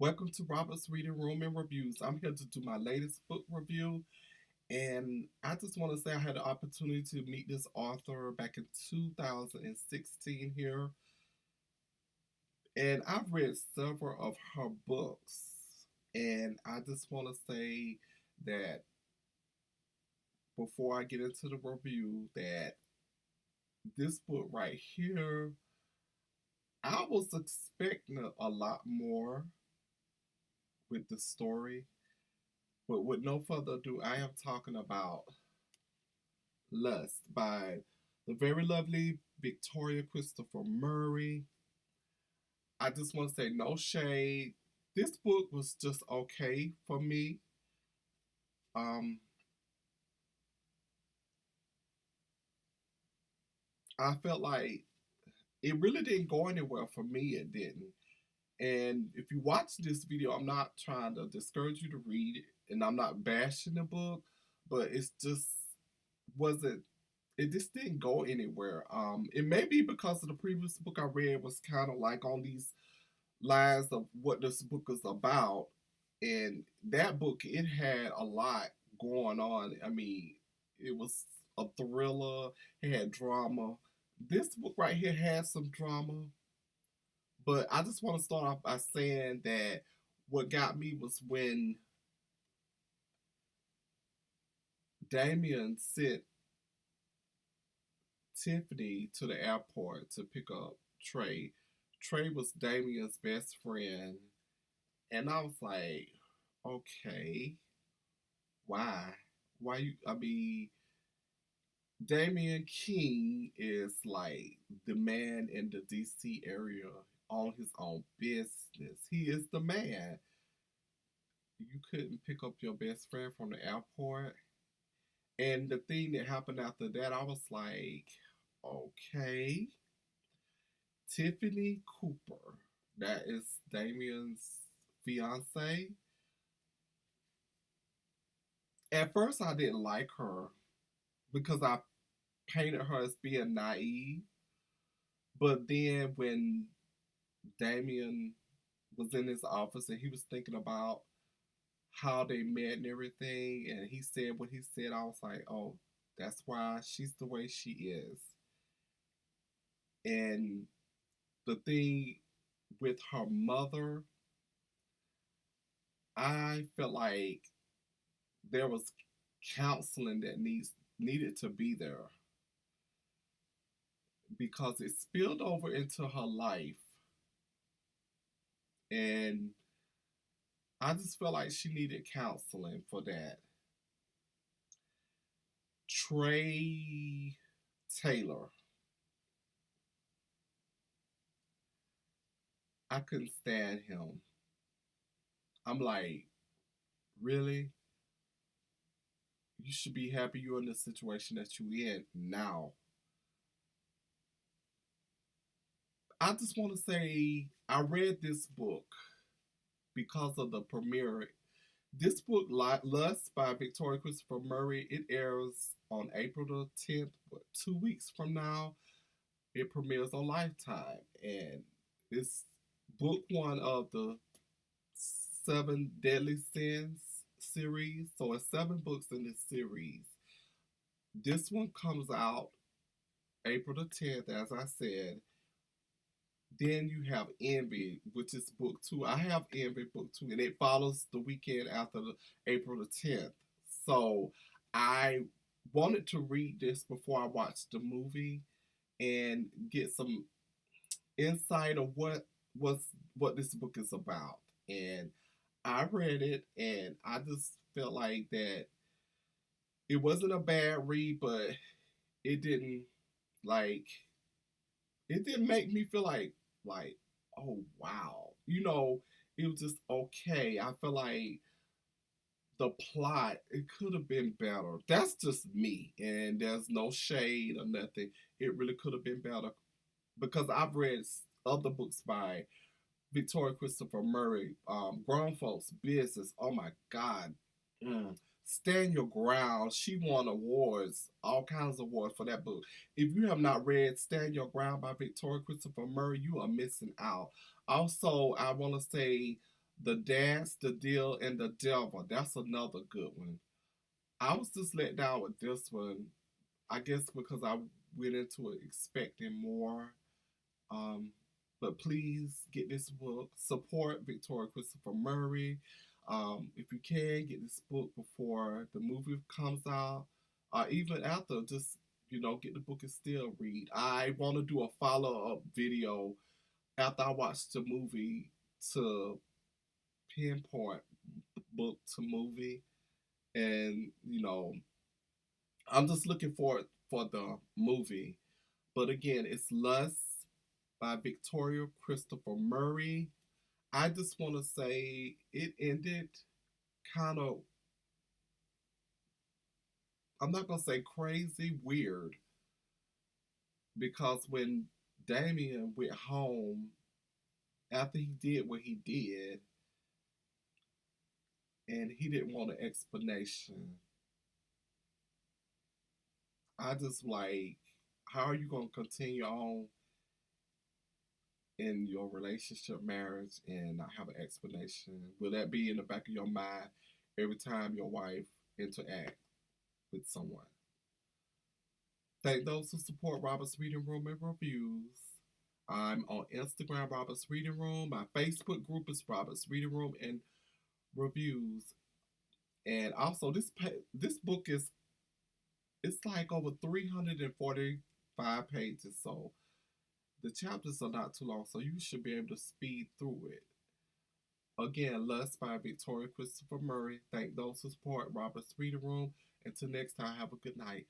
Welcome to Robert's Reading Room and Reviews. I'm here to do my latest book review, and I just want to say I had the opportunity to meet this author back in 2016 here, and I've read several of her books, and I just want to say that before I get into the review, that this book right here, I was expecting a lot more with the story. But with no further ado, I am talking about Lust by the very lovely Victoria Christopher Murray. I just want to say no shade. This book was just okay for me. Um, I felt like it really didn't go anywhere for me. It didn't. And if you watch this video, I'm not trying to discourage you to read it, and I'm not bashing the book, but it's just wasn't it just didn't go anywhere. It may be because of the previous book I read was kind of like on these lines of what this book is about, and that book it had a lot going on. I mean, it was a thriller, it had drama. This book right here had some drama, but I just want to start off by saying that what got me was when Damien sent Tiffanie to the airport to pick up Trey. Trey was Damien's best friend, and I was like, okay, why? Why you? I mean, Damien King is like the man in the DC area on his own business. He is the man. You couldn't pick up your best friend from the airport. And the thing that happened after that, I was like, okay. Tiffanie Cooper, that is Damien's fiance. At first, I didn't like her because I painted her as being naive. But then when Damien was in his office and he was thinking about how they met and everything, and he said what he said, I was like, oh, that's why she's the way she is. And the thing with her mother, I felt like there was counseling that needed to be there because it spilled over into her life, and I just felt like she needed counseling for that. Trey Taylor, I couldn't stand him. I'm like, really? You should be happy you're in the situation that you're in now. I just want to say I read this book because of the premiere. This book, Lust by Victoria Christopher Murray, it airs on April the 10th, 2 weeks from now. It premieres on Lifetime. And it's book one of the Seven Deadly Sins series. So it's seven books in this series. This one comes out April the 10th, as I said. Then you have Envy, which is book two. I have Envy book two, and it follows the weekend after April the 10th. So I wanted to read this before I watched the movie and get some insight of what this book is about. And I read it, and I just felt like that it wasn't a bad read, but it didn't like it didn't make me feel like oh wow, it was just okay. I feel like the plot it could have been better. That's just me, and there's no shade or nothing. It really could have been better because I've read other books by Victoria Christopher Murray, Grown Folks Business. Oh my God. Mm. Stand Your Ground. She won awards, all kinds of awards for that book. If you have not read Stand Your Ground by Victoria Christopher Murray, you are missing out. Also, I want to say The Dance, the Deal, and the Devil. That's another good one. I was just let down with this one. I guess because I went into it expecting more. Um, but please get this book. Support Victoria Christopher Murray. If you can, get this book before the movie comes out, or even after. Just get the book and still read. I want to do a follow up video after I watch the movie to pinpoint book to movie, and I'm just looking forward for the movie. But again, it's Lust by Victoria Christopher Murray. I just want to say it ended kind of, I'm not going to say crazy, weird, because when Damon went home after he did what he did, and he didn't want an explanation, I just like, how are you going to continue on in your relationship, marriage, and not have an explanation? Will that be in the back of your mind every time your wife interact with someone? Thank those who support Robert's Reading Room and Reviews. I'm on Instagram, Robert's Reading Room. My Facebook group is Robert's Reading Room and Reviews. And also, this book is, it's like over 345 pages, so the chapters are not too long, so you should be able to speed through it. Again, Lust by Victoria Christopher Murray. Thank those who support Robert's Reading Room. Until next time, have a good night.